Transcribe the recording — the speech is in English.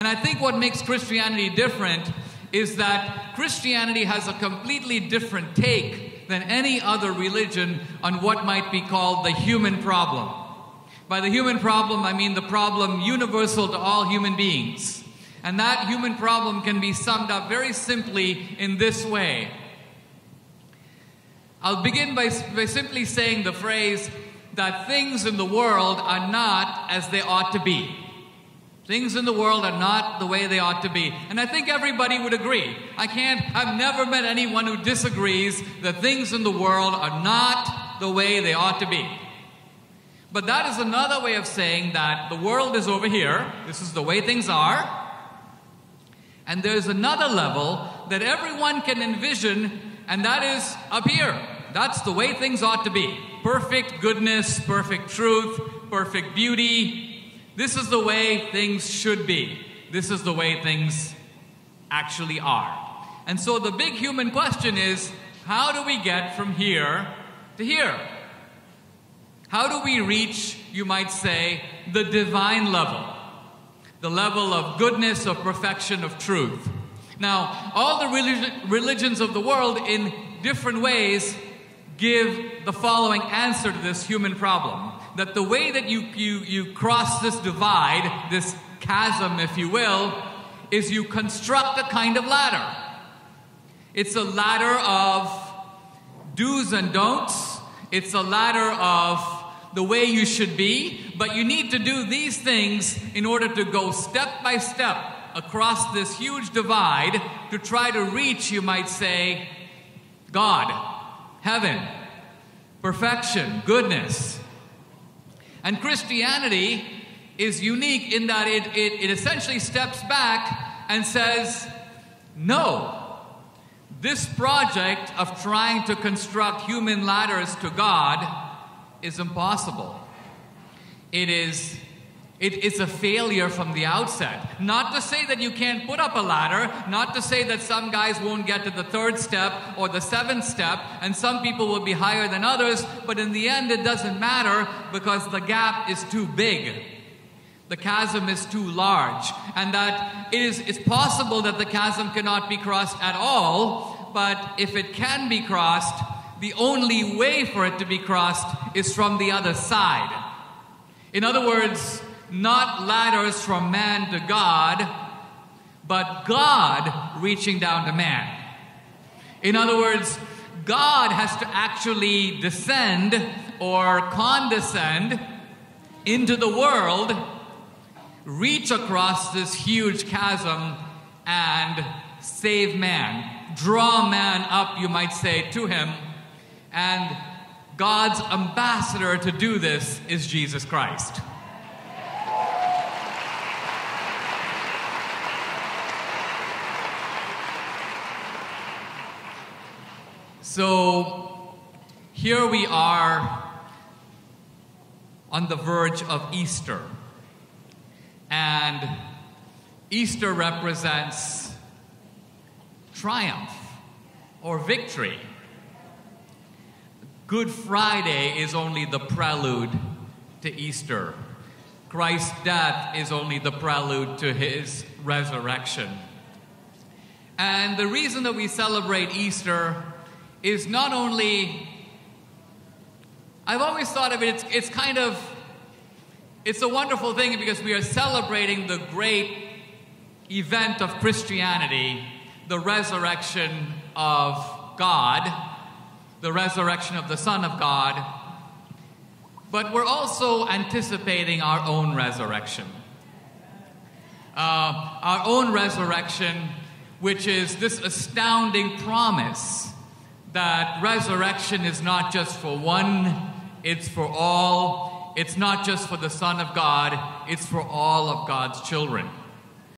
And I think what makes Christianity different is that Christianity has a completely different take than any other religion on what might be called the human problem. By the human problem, I mean the problem universal to all human beings. And that human problem can be summed up very simply in this way. I'll begin by simply saying the phrase that things in the world are not as they ought to be. Things in the world are not the way they ought to be. And I think everybody would agree. I've never met anyone who disagrees that things in the world are not the way they ought to be. But that is another way of saying that the world is over here. This is the way things are. And there's another level that everyone can envision, and that is up here. That's the way things ought to be. Perfect goodness, perfect truth, perfect beauty. This is the way things should be. This is the way things actually are. And so the big human question is, how do we get from here to here? How do we reach, you might say, the divine level? The level of goodness, of perfection, of truth. Now, all the religions of the world in different ways give the following answer to this human problem. That the way that you cross this divide, this chasm, if you will, is you construct a kind of ladder. It's a ladder of do's and don'ts. It's a ladder of the way you should be, but you need to do these things in order to go step by step across this huge divide to try to reach, you might say, God, heaven, perfection, goodness. And Christianity is unique in that it essentially steps back and says, no, this project of trying to construct human ladders to God is impossible. It's a failure from the outset. Not to say that you can't put up a ladder, not to say that some guys won't get to the third step or the seventh step, and some people will be higher than others, but in the end it doesn't matter because the gap is too big. The chasm is too large, and that it's possible that the chasm cannot be crossed at all, but if it can be crossed, the only way for it to be crossed is from the other side. In other words, not ladders from man to God, but God reaching down to man. In other words, God has to actually descend or condescend into the world, reach across this huge chasm, and save man. Draw man up, you might say, to him. And God's ambassador to do this is Jesus Christ. So here we are on the verge of Easter. And Easter represents triumph or victory. Good Friday is only the prelude to Easter. Christ's death is only the prelude to his resurrection. And the reason that we celebrate Easter is not only, I've always thought of it, it's a wonderful thing because we are celebrating the great event of Christianity, the resurrection of God, the resurrection of the Son of God, but we're also anticipating our own resurrection. Our own resurrection, which is this astounding promise that resurrection is not just for one, it's for all. It's not just for the Son of God, it's for all of God's children.